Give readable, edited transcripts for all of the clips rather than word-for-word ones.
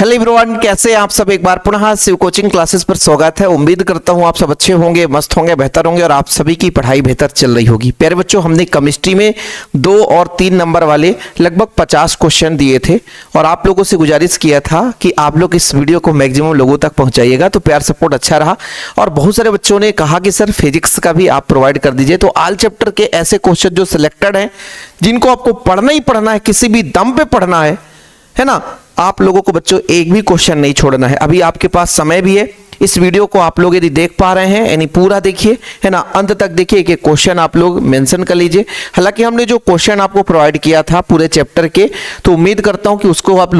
Hello everyone, कैसे हैं आप सब। एक बार पुनः शिव कोचिंग क्लासेस पर स्वागत है। उम्मीद करता हूं आप सब अच्छे होंगे, मस्त होंगे, बेहतर होंगे और आप सभी की पढ़ाई बेहतर चल रही होगी। प्यारे बच्चों, हमने केमिस्ट्री में 2 और 3 नंबर वाले लगभग 50 क्वेश्चन दिए थे और आप लोगों से गुजारिश किया था कि आप लोग इस वीडियो को मैक्सिमम लोगों तक पहुंचाइएगा। तो प्यार सपोर्ट अच्छा रहा और बहुत सारे बच्चों ने कहा कि सर फिजिक्स का भी आप प्रोवाइड कर दीजिए। तो ऑल चैप्टर के ऐसे क्वेश्चन जो सिलेक्टेड हैं, जिनको आपको पढ़ना ही पढ़ना है, किसी भी दम पे पढ़ना है ना, आप लोगों को बच्चों एक भी क्वेश्चन नहीं छोड़ना है। अभी आपके पास समय भी है। इस वीडियो को आप लोग यदि देख पा रहे हैं यानी पूरा देखिए, है ना, अंत तक देखिए। एक एक क्वेश्चन आप लोग मेंशन कर लीजिए। हालांकि हमने जो क्वेश्चन आपको प्रोवाइड किया था पूरे चैप्टर के, तो उम्मीद करता हूं कि उसको आप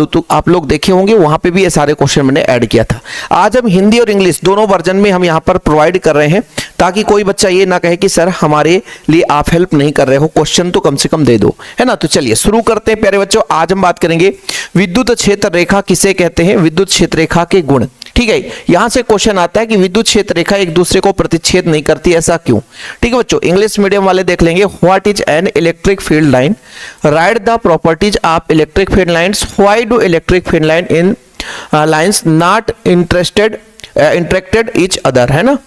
लोग देखे होंगे। वहां पे भी ये सारे क्वेश्चन मैंने ऐड किया था। आज हम हिंदी और इंग्लिश दोनों वर्जन में हम यहाँ पर प्रोवाइड कर रहे हैं, ताकि कोई बच्चा ये ना कहे कि सर हमारे लिए आप हेल्प नहीं कर रहे हो, क्वेश्चन तो कम से कम दे दो, है ना। तो चलिए शुरू करते हैं प्यारे बच्चों। आज हम बात करेंगे विद्युत क्षेत्र रेखा किसे कहते हैं, विद्युत क्षेत्र रेखा के गुण। ठीक है, यहां से क्वेश्चन आता है कि विद्युत क्षेत्र रेखा एक दूसरे को प्रतिच्छेद नहीं करती, ऐसा क्यों। ठीक है बच्चों, इंग्लिश मीडियम वाले देख लेंगे। What is an electric field line, right the properties of electric field lines, why do electric field line in lines not interacted each other, है ना,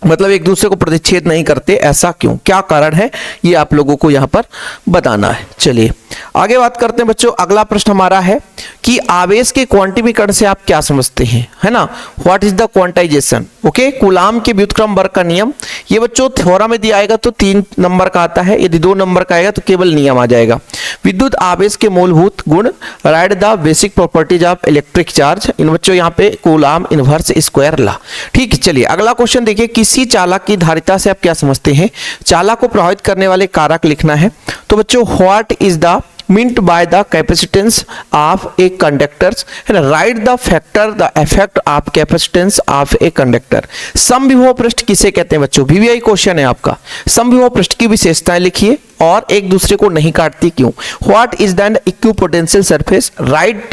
मतलब एक दूसरे को प्रतिच्छेद नहीं करते, ऐसा क्यों, क्या कारण है, ये आप लोगों को यहां पर बताना है। चलिए आगे बात करते हैं बच्चों। अगला प्रश्न हमारा है कि आवेश के क्वांटिफिकरण से आप क्या समझते हैं, है ना। What is the quantization. Okay, coulomb के व्युत्क्रम वर्ग का नियम, ये बच्चों थ्योरम में दिया आएगा तो 3 नंबर का आता है, यदि 2 नंबर का आएगा तो केवल नियम आ जाएगा। विद्युत आवेश के मूलभूत गुण, write the basic properties of electric charge, इन बच्चों यहाँ पे कूलाम इनवर्स स्क्वायर लॉ। ठीक है, चलिए अगला क्वेश्चन देखिए। किसी चालक की धारिता से आप क्या समझते हैं, चालक को प्रभावित करने वाले कारक लिखना है। तो बच्चों what is the meant by the capacitance of a conductor, है ना, write the factor the effect of capacitance of a conductor। समविभव पृष्ठ किसे कहते हैं बच्चों, वीवीआई क्वेश्चन है आपका। समविभव पृष्ठ की विशेषताएं लिखिए और एक दूसरे को नहीं काटती क्यों। What is the equipotensial surface, write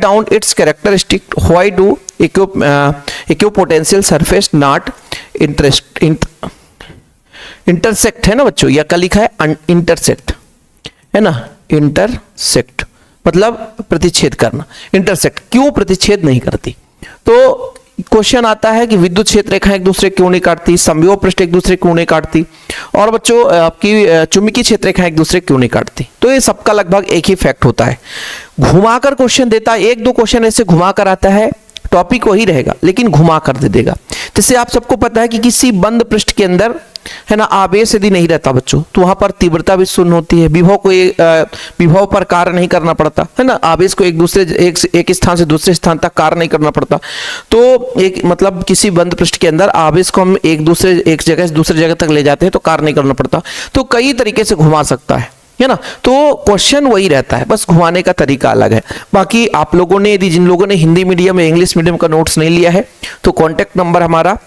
down its characteristic, why do equipotensial surface not intersect, है ना बच्चों, या क्या लिखा है intersect, है ना, इंटरसेक्ट मतलब प्रतिच्छेद करना, इंटरसेक्ट क्यों प्रतिच्छेद नहीं करती। तो क्वेश्चन आता है कि विद्युत क्षेत्र रेखा एक दूसरे क्यों नहीं काटती, समविभव पृष्ठ एक दूसरे क्यों नहीं काटती, और बच्चों आपकी चुंबकीय क्षेत्र रेखा एक दूसरे क्यों नहीं काटती। तो ये सबका लगभग एक ही फैक्ट होता है। घुमाकर क्वेश्चन देता है, 1-2 क्वेश्चन ऐसे घुमाकर आता है, टॉपिक वही रहेगा लेकिन घुमा कर दे देगा। जैसे आप सबको पता है कि किसी बंद पृष्ठ के अंदर, है ना, आवेश यदि नहीं रहता बच्चों तो वहां पर तीव्रता भी शून्य होती है, विभव पर कार्य नहीं करना पड़ता, है ना, आवेश को एक स्थान से दूसरे स्थान तक कार्य नहीं करना पड़ता। तो एक मतलब किसी बंद पृष्ठ के अंदर आवेश को हम एक जगह से दूसरी जगह तक ले जाते हैं तो कार्य नहीं करना पड़ता। तो कई तरीके से घुमा सकता है ना। तो क्वेश्चन वही रहता है, बस घुमाने का तरीका अलग है। बाकी आप लोगों ने यदि जिन लोगों ने हिंदी मीडियम या इंग्लिश मीडियम का नोट्स नहीं लिया है तो कॉन्टैक्ट नंबर हमारा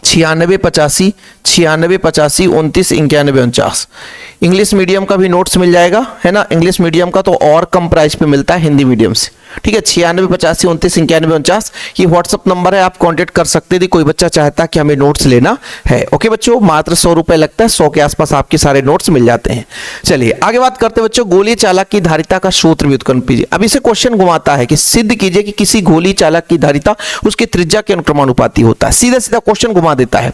9685 9685 29 91 49। इंग्लिश मीडियम का भी नोट्स मिल जाएगा, है ना। इंग्लिश मीडियम का तो और कम प्राइस पे मिलता है हिंदी मीडियम से। ठीक है, 9685 29 91 49 ये व्हाट्सअप नंबर है, आप कांटेक्ट कर सकते हैं कोई बच्चा चाहता है कि हमें नोट्स लेना है। ओके बच्चों, मात्र 100 रुपए लगता है, 100 के आसपास आपके सारे नोट्स मिल जाते हैं। चलिए आगे बात करते हैं बच्चों। गोलीय चालक की धारिता का सूत्र व्युत्पन्न कीजिए। अब इसे क्वेश्चन घुमाता है कि सिद्ध कीजिए कि किसी गोलीय चालक की धारिता उसकी त्रिज्या के अनुक्रमानुपाती होता है। सीधा सीधा क्वेश्चन घुमा देता है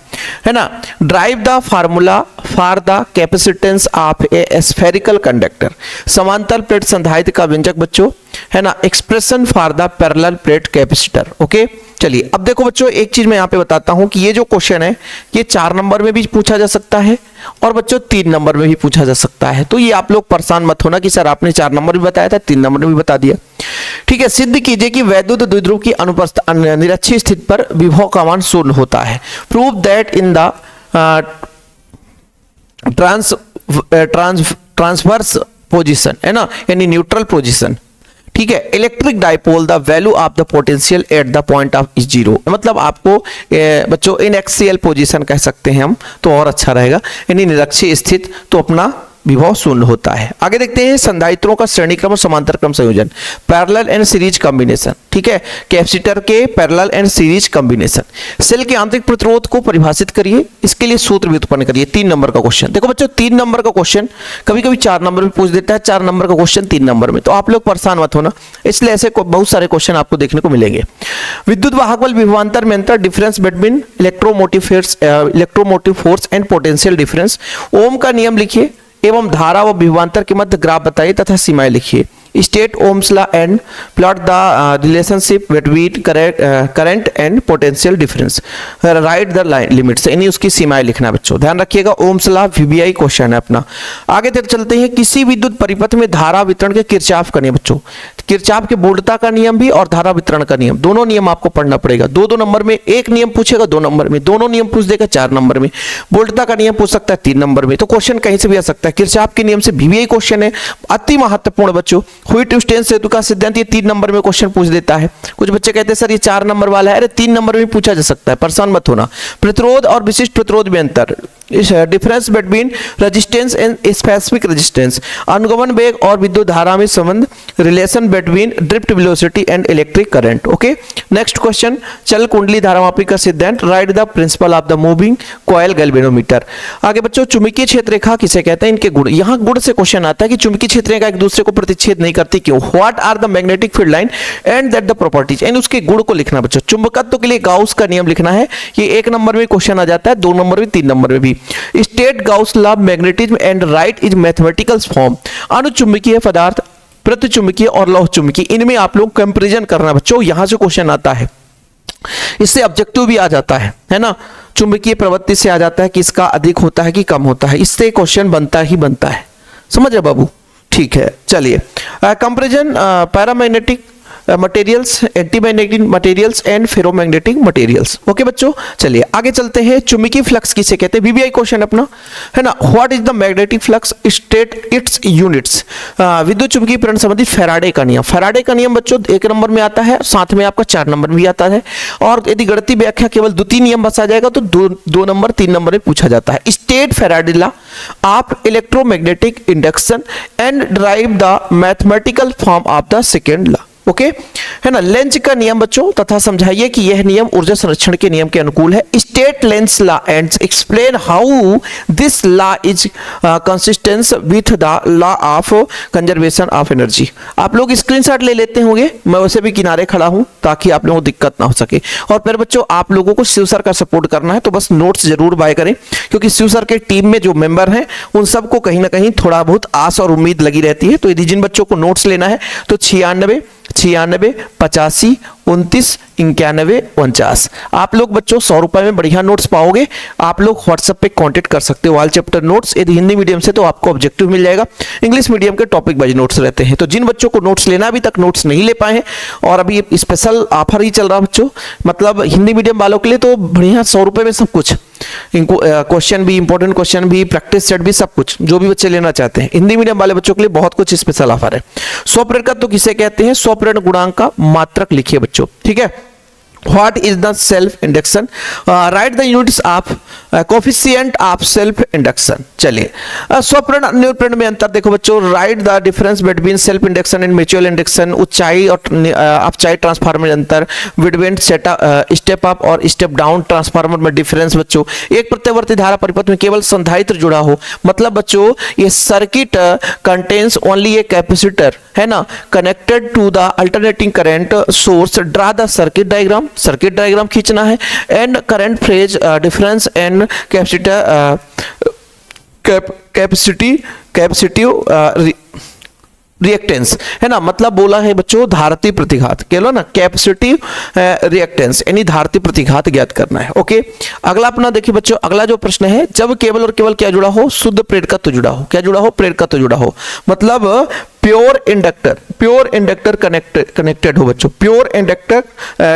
ना। Drive the formula for the capacitance of A spherical conductor, समांतर प्लेट संधारित्र का व्यंजक बच्चों, है ना, expression for the parallel plate capacitor. Okay, चलिए अब देखो बच्चों, एक चीज मैं यहां पे बताता हूं कि ये जो क्वेश्चन है ये 4 नंबर में भी पूछा जा सकता है और बच्चों 3 नंबर में भी पूछा जा सकता है। तो ये आप लोग परेशान मत होना कि सर आपने 4 नंबर भी बताया था, 3 नंबर में भी बता दिया। ठीक है, सिद्ध कीजिए कि वैद्युत द्विध्रुव की अनुपस्थिति निरक्षीय स्थिति पर विभव का मान शून्य होता है। Prove that in the transverse position, है ना, यानी न्यूट्रल पोजीशन। ठीक है, electric dipole the value of the potential at the point of zero, मतलब आपको बच्चों इन एक्सियल पोजीशन कह सकते हैं हम तो और अच्छा रहेगा, यानी निरक्षीय स्थिति। तो अपना विभव शून्य होता है। आगे देखते हैं संधारित्रों का श्रेणी क्रम और समांतर क्रम संयोजन, पैरेलल एंड सीरीज कॉम्बिनेशन। ठीक है, कैपेसिटर के parallel and series combination. Cell के आंतरिक प्रतिरोध को परिभाषित करिए, इसके लिए सूत्र भी उत्पन्न करिए। 3 नंबर का क्वेश्चन। देखो बच्चों 3 नंबर का क्वेश्चन कभी कभी 4 नंबर में पूछ देता है, 4 नंबर का क्वेश्चन 3 नंबर में, तो आप लोग परेशान मत होना, इसलिए ऐसे बहुत सारे क्वेश्चन आपको देखने को मिलेंगे। विद्युत वाहक बल विभवांतर में अंतर, difference between electromotive force and potential difference. Ohm का नियम लिखिए एवं धारा व विभवांतर के मध्य ग्राफ बताइए तथा सीमाएं लिखिए। State Ohm's law and plot the relationship between current and potential difference, right the line limits, यानी उसकी सीमाएं लिखना है बच्चों, ध्यान रखिएगा। ओम्स लॉ वीबीआई क्वेश्चन है अपना। आगे तक चलते हैं। किसी विद्युत परिपथ में धारा वितरण के किरचॉफ का नियम बच्चों, किरचॉफ के बोल्टता का नियम भी और धारा वितरण का नियम, दोनों नियम आपको पढ़ना पड़ेगा। 2-2 नंबर में, एक नियम पूछेगा 2 नंबर में, दोनों नियम पूछ देगा 4 नंबर में, बोल्टता का नियम पूछ सकता है 3 नंबर में, तो क्वेश्चन कहीं से भी आ सकता है। किरचॉफ के नियम से वीबीआई क्वेश्चन है, अति महत्वपूर्ण बच्चों। ह्वीट-स्टोन सेतु का सिद्धांत ये 3 नंबर में क्वेश्चन पूछ देता है। कुछ बच्चे कहते हैं सर ये 4 नंबर वाला है, अरे 3 नंबर में पूछा जा सकता है, परेशान मत होना। प्रतिरोध और विशिष्ट प्रतिरोध में अंतर, difference between resistance and specific resistance, अनुगमन वेग और विद्युत धारा में संबंध, relation between drift velocity and electric current. Okay, next question, चल कुंडली धारामापी का सिद्धांत, right the principle of the moving coil galvanometer. आगे बच्चों चुंबकीय क्षेत्र रेखा किसे कहते हैं, इनके गुण। यहाँ गुण से क्वेश्चन आता है कि चुंबकीय क्षेत्र रेखा एक दूसरे को प्रतिच्छेद नहीं करती, क्यों? What are the magnetic field line and that the properties, and उसके गुण को लिखना बच्चों। चुंबकत्व के लिए गाउस का नियम लिखना है, ये 1 नंबर में क्वेश्चन आ जाता है, 2 नंबर में, 3 नंबर में भी। State Gauss law magnetism and write is mathematical form, अनुचुंबकीय पदार्थ, प्रतिचुंबकीय और लौह चुंबकीय, इनमें आप लोग कंपैरिजन करना बच्चों, यहां से क्वेश्चन आता है। इससे ऑब्जेक्टिव भी आ जाता है ना, चुंबकीय प्रवृत्ति से आ जाता है कि इसका अधिक होता है कि कम होता है, इससे क्वेश्चन बनता ही बनता है। समझ रहे बाबू? ठीक है, चलिए। Comparison paramagnetic materials, antimagnetic materials and ferromagnetic materials. Okay बच्चों, चलिए आगे चलते हैं। चुंबकीय फ्लक्स किसे कहते हैं, वीबीआई क्वेश्चन अपना है ना। What is the magnetic flux, state it's units. विद्युत चुंबकीय प्रेरण संबंधी फैराडे का नियम, फैराडे का नियम बच्चों 1 नंबर में आता है, साथ में आपका 4 नंबर में भी आता है, और यदि गणितीय व्याख्या केवल द्वितीय नियम बस आ जाएगा तो 2 नंबर 3 नंबर में पूछा जाता है। State Faraday law of electromagnetic induction and drive the mathematical form of the second law. Okay है ना। लेंज का नियम बच्चों, तथा समझाइए कि यह नियम ऊर्जा संरक्षण के नियम के अनुकूल है। State Lenz law and explain how this law is consistent with the law of conservation of energy. आप लोग स्क्रीनशॉट ले लेते होंगे, मैं वैसे भी किनारे खड़ा हूं ताकि आप लोगों को दिक्कत ना हो सके। और फिर बच्चों आप लोगों को शिव सर का सपोर्ट करना है, तो बस नोट्स जरूर बाय करें, क्योंकि शिव सर के टीम में जो मेंबर हैं उन सबको कहीं ना कहीं थोड़ा बहुत आस और उम्मीद लगी रहती है। तो यदि जिन बच्चों को नोट्स लेना है तो 96 85 29 91 49 आप लोग बच्चों 100 रुपए में बढ़िया नोट्स पाओगे। आप लोग व्हाट्सएप पे कांटेक्ट कर सकते हो ऑल चैप्टर नोट्स। यदि हिंदी मीडियम से तो आपको ऑब्जेक्टिव मिल जाएगा, इंग्लिश मीडियम के टॉपिक वाइज नोट्स रहते हैं। तो जिन बच्चों को नोट्स लेना अभी तक नोट्स नहीं ले पाए हैं, और अभी स्पेशल ऑफर ही चल रहा बच्चों, मतलब हिंदी मीडियम वालों के लिए तो बढ़िया 100 रुपए में सब कुछ, इनको क्वेश्चन भी, इंपॉर्टेंट क्वेश्चन भी, प्रैक्टिस सेट भी, सब कुछ जो भी बच्चे लेना चाहते हैं। हिंदी मीडियम वाले बच्चों के लिए बहुत कुछ स्पेशल ऑफर है। स्वप्रेरण का तो किसे कहते हैं, स्वप्रेरण गुणांक का मात्रक लिखिए बच्चों, ठीक है। What is the self induction? Write the units of coefficient of self induction। चलिए स्वप्रेरण अन्योप्रेरण में अंतर देखो बच्चों। Right the difference between self induction and mutual induction. ऊंचाई और अपचाई ट्रांसफार्मर में अंतर, बिटवीन स्टेप अप और स्टेप डाउन ट्रांसफार्मर में डिफरेंस बच्चों। एक प्रत्यावर्ती धारा परिपथ में केवल संधारित्र जुड़ा हो, मतलब बच्चों ये circuit contains only a capacitor, है ना, connected to the alternating current source. Draw the circuit diagram, circuit diagram खींचना है। And current phase difference and capacitive reactance, है ना, मतलब बोला है बच्चों धारती प्रतिघात, कह लो ना कैपेसिटिव रिएक्टेंस, यानी धारती प्रतिघात ज्ञात करना है। ओके, अगला अपना देखिए बच्चों, अगला जो प्रश्न है, जब केवल और केवल क्या जुड़ा हो, शुद्ध प्रेरकत्व जुड़ा हो। क्या जुड़ा हो, प्रेरकत्व जुड़ा हो, मतलब प्योर इंडक्टर कनेक्टेड हो बच्चों, प्योर इंडक्टर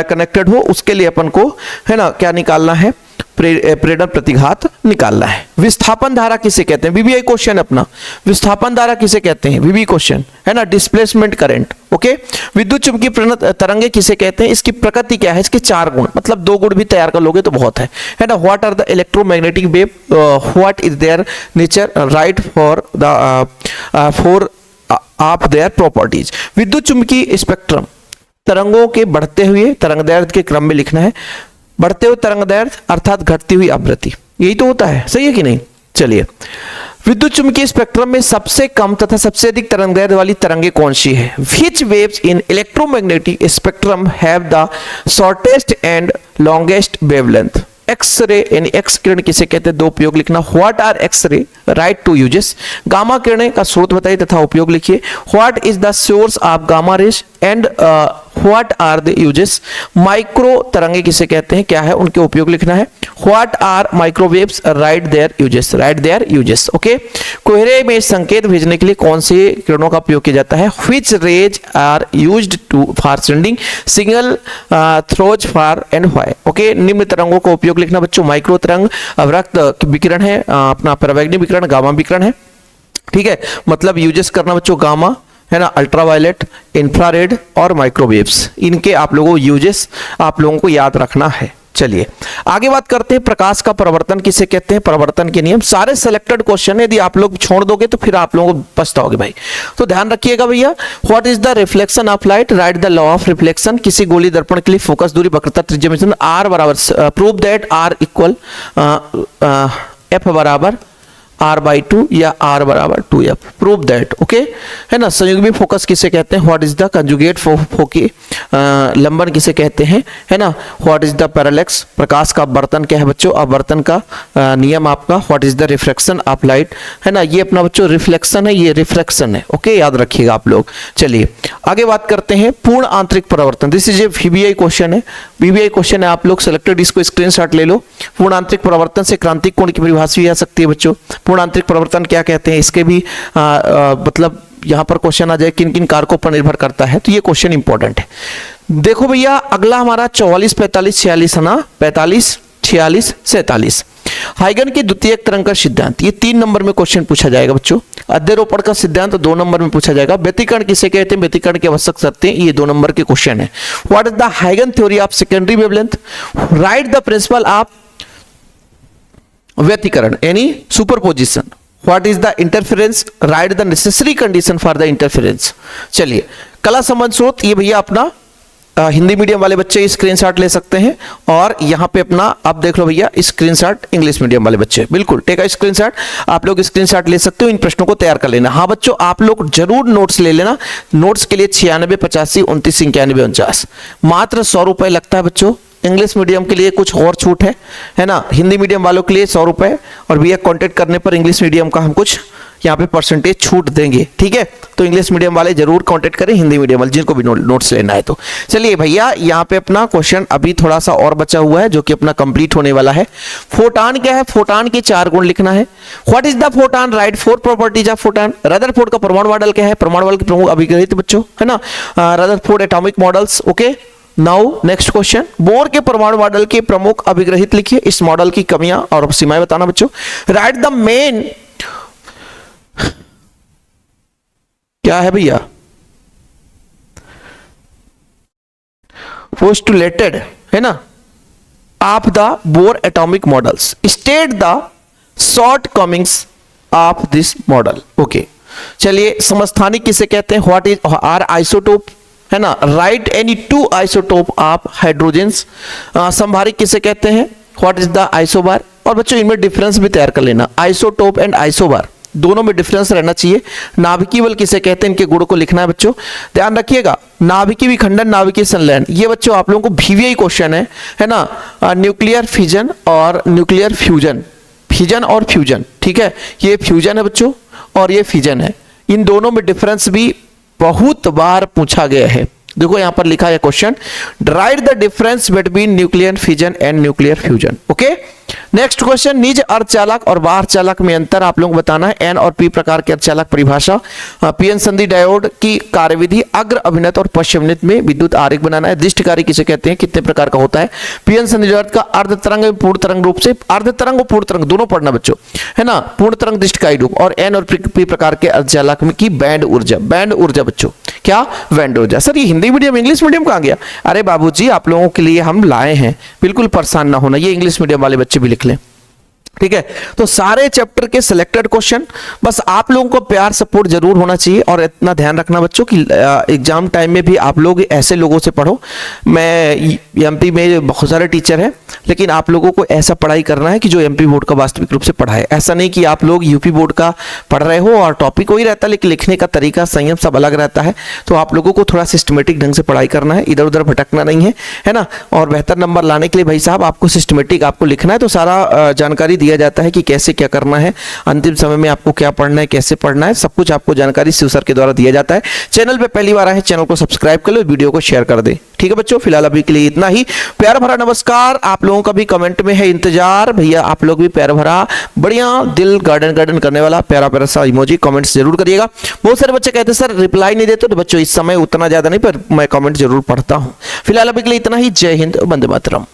कनेक्टेड हो, उसके लिए अपन को, है ना, क्या निकालना है, प्रेरण प्रतिघात निकालना है। विस्थापन धारा किसे कहते हैं, वीवीआई क्वेश्चन अपना, विस्थापन धारा किसे कहते हैं, वीवी क्वेश्चन है ना, डिस्प्लेसमेंट करंट। ओके, विद्युत चुंबकीय प्रेरण तरंगे किसे कहते हैं, इसकी प्रकृति क्या है, इसके 4 गुण, मतलब 2 गुण भी तैयार कर लोगे तो बहुत है ना। What are the electromagnetic wave, what is their nature, write for the for of their properties. विद्युत चुंबकीय स्पेक्ट्रम, तरंगों के बढ़ते हुए तरंगदैर्घ्य के क्रम में लिखना है। बढ़ते हुए तरंगदैर्घ्य अर्थात घटती हुई आवृत्ति, यही तो होता है, सही है कि नहीं। चलिए, विद्युत चुंबकीय स्पेक्ट्रम में सबसे कम तथा सबसे अधिक तरंगदैर्घ्य वाली तरंगे कौन सी है। Which waves in electromagnetic spectrum have the shortest and longest wavelength. X ray यानी एक्स किरण किसे कहते हैं, 2 उपयोग लिखना। What are x ray, write 2 uses. Gamma किरणें का स्रोत बताइए तथा उपयोग लिखिए। What is the source of gamma rays and what are the uses. Micro तरंगे किसे कहते हैं, क्या है, उनके उपयोग लिखना है। What are microwaves, write their uses, write their uses. Okay, कोहरे में संकेत भेजने के लिए कौन से किरणों का उपयोग किया जाता है। Which rays are used to for sending signal through fog and why. Okay, निम्न तरंगों का उपयोग लिखना बच्चों। माइक्रो तरंग अवरक्त विकिरण है, अपना परावैंगनी विकिरण, गामा विकिरण है, ठीक है, मतलब यूजेस करना बच्चों गामा है ना, अल्ट्रावायलेट, इंफ्रारेड और माइक्रोवेव्स, इनके आप लोगों को यूजेस आप लोगों को याद रखना है। चलिए आगे बात करते हैं, प्रकाश का परावर्तन किसे कहते हैं, परावर्तन के नियम। सारे सिलेक्टेड क्वेश्चन यदि आप लोग छोड़ दोगे तो फिर आप लोगों को पछताओगे भाई, तो ध्यान रखिएगा भैया। What is the reflection of light, right the law of reflection. किसी गोली दर्पण के लिए फोकस दूरी, वक्रता, त्रिज्या में आर बराबर, prove that R equal F बराबर r/2 या r बराबर 2f, प्रूव दैट। ओके, है ना। संयुग्मी फोकस किसे कहते हैं, व्हाट इज द कंजुगेट फोकी, लंबन किसे कहते हैं, है ना। व्हाट इज द पैरेलैक्स, प्रकाश का अपवर्तन क्या है बच्चों, अपवर्तन का नियम आपका। What is the refraction of light, है ना, ये अपना बच्चों रिफ्लेक्शन है, ये रिफ्रैक्शन है। ओके, याद रखिएगा आप लोग। चलिए आगे बात करते हैं, पूर्ण आंतरिक परावर्तन। This is a VVI question है, वीवीआई क्वेश्चन है, आप लोग सिलेक्टेड इसको स्क्रीनशॉट ले लो। पूर्ण आंतरिक परावर्तन से क्रांतिक कोण की परिभाषा भी आ सकती है बच्चों। पूर्ण आंतरिक परावर्तन क्या कहते हैं, इसके भी मतलब यहां पर क्वेश्चन आ जाए किन किन कारकों पर निर्भर करता है, तो ये क्वेश्चन इंपॉर्टेंट है। देखो भैया, अगला हमारा 44, 45, 46 है ना, 45, 46, 47। हाइगन के द्वितीयक तरंग का सिद्धांत, ये 3 नंबर में क्वेश्चन पूछा जाएगा बच्चों। अध्यारोपण का सिद्धांत 2 नंबर में पूछा जाएगा। व्यतिकरण किसे कहते हैं, व्यतिकरण की आवश्यक शर्तें, ये 2 नंबर के क्वेश्चन है। व्हाट इज द हाइगन theory of secondary wavelength, right the principle of व्यतिकरण यानी superposition. What is the interference, right the necessary condition for the interference. चलिए कला संबंध स्रोत, ये भैया अपना हिंदी मीडियम वाले बच्चे स्क्रीनशॉट ले सकते हैं, और यहाँ पे अपना आप देख लो भैया स्क्रीनशॉट इंग्लिश मीडियम वाले बच्चे, बिल्कुल टेक अ स्क्रीनशॉट, आप लोग स्क्रीनशॉट ले सकते हो, इन प्रश्नों को तैयार कर लेना। हाँ बच्चों, आप लोग जरूर नोट्स ले लेना। नोट्स के लिए 96 85 29 91 49, मात्र 100 रुपए लगता है बच्चों। इंग्लिश मीडियम के लिए कुछ और छूट है ना। हिंदी मीडियम वालों के लिए 100 रुपए, और भैया कांटेक्ट करने पर इंग्लिश मीडियम का हम कुछ यहाँ पे परसेंटेज छूट देंगे, ठीक है। तो इंग्लिश मीडियम वाले जरूर कांटेक्ट करें, हिंदी मीडियम वाले जिनको भी नोट्स लेना है तो। चलिए भैया, यहाँ पे अपना क्वेश्चन अभी थोड़ा सा और बचा हुआ है जो कि अपना कंप्लीट होने वाला है। फोटान क्या है, फोटान के 4 गुण लिखना है। What is the photon, right 4 properties of photon. Rutherford का परमाणु मॉडल क्या है, परमाणु मॉडल के प्रमुख अभिग्रहित बच्चों, है ना, Rutherford atomic models. Okay, now next question, bore के परमाणु मॉडल के प्रमुख अभिग्रहित लिखिए, इस मॉडल की कमियां और सीमाएं बताना बच्चों। राइट द मेन, क्या है भैया, पोस्टुलेटेड, है ना, of the Bohr atomic models, state the shortcomings of this model. Okay, चलिए समस्थानिक किसे कहते हैं, व्हाट इज आर आइसोटोप, है ना, right any 2 isotope of hydrogens. संभारिक किसे कहते हैं, व्हाट इज द आइसोबार। और बच्चों इनमें डिफरेंस भी तैयार कर लेना, आइसोटोप एंड आइसोबार दोनों में डिफरेंस रहना चाहिए। नाभिकीय बल किसे कहते हैं, इनके गुण को लिखना है बच्चों, ध्यान रखिएगा। नाभिकीय विखंडन, नाभिकीय संलयन, ये बच्चों आप लोगों को वीवीआई क्वेश्चन है ना। न्यूक्लियर फिजन और न्यूक्लियर फ्यूजन, फिजन और फ्यूजन, ठीक है, ये फ्यूजन है बच्चों और ये फिजन है। इन दोनों में डिफरेंस भी बहुत बार पूछा गया है। देखो यहां पर लिखा है question, right the difference between nuclear fission and nuclear fusion. Okay, next question, निज अर्धचालक और बाह्य चालक में अंतर आप लोगों को बताना है। एन और पी प्रकार के अर्धचालक परिभाषा, पीएन संधि डायोड की कार्यविधि, अग्र अभिनत और पश्चिम अभिनत में विद्युत आरेख बनाना है। दृष्टिकारी किसे कहते हैं, कितने प्रकार का होता है। पीएन संधि डायोड का अर्ध तरंग पूर्ण तरंग रूप से, अर्ध तरंग और पूर्ण तरंग दोनों पढ़ना बच्चों, है ना, पूर्ण तरंग दृष्टिकारी रूप। और एन और पी प्रकार के अर्धचालक में की बैंड ऊर्जा, बैंड ऊर्जा बच्चों, क्या, बैंड ऊर्जा। सर ये हिंदी मीडियम इंग्लिश मीडियम कहां गया? अरे बाबूजी आप लोगों के लिए हम लाए हैं, बिल्कुल परेशान ना होना, ये इंग्लिश मीडियम वाले बच्चे भी लिख लें, ठीक है। तो सारे चैप्टर के सिलेक्टेड क्वेश्चन, बस आप लोगों को प्यार सपोर्ट जरूर होना चाहिए। और इतना ध्यान रखना बच्चों कि एग्जाम टाइम में भी आप लोग ऐसे लोगों से पढ़ो। मैं एमपी में बहुत सारे टीचर हैं, लेकिन आप लोगों को ऐसा पढ़ाई करना है कि जो एमपी बोर्ड का वास्तविक रूप से पढ़ाए। ऐसा नहीं कि आप लोग यूपी बोर्ड का पढ़ रहे हो और टॉपिक वही रहता है, लेकिन लिखने का तरीका, संयम सब अलग रहता है। तो आप लोगों को थोड़ा सिस्टमेटिक ढंग से पढ़ाई करना है, इधर उधर भटकना नहीं है, है ना। और बेहतर नंबर लाने के लिए भाई साहब आपको सिस्टमेटिक आपको लिखना है। तो सारा जानकारी दिया जाता है कि कैसे क्या करना है, अंतिम समय में आपको क्या पढ़ना है, कैसे पढ़ना है, सब कुछ आपको जानकारी शिव सर के द्वारा दिया जाता है। चैनल पे पहली बार आए हैं, चैनल को सब्सक्राइब कर लो, वीडियो को शेयर कर दे, ठीक है बच्चों। फिलहाल अभी के लिए इतना ही। प्यार भरा नमस्कार। आप लोगों का भी कमेंट में है इंतजार, भैया आप लोग भी प्यार भरा बढ़िया दिल गार्डन गार्डन करने वाला प्यारा प्यारा सा इमोजी कमेंट्स जरूर करिएगा। बहुत सारे बच्चे कहते हैं सर रिप्लाई नहीं देते, तो बच्चों इस समय उतना ज्यादा नहीं, पर मैं कमेंट जरूर पढ़ता हूं। फिलहाल अभी के लिए इतना ही। जय हिंद, वंदे मातरम।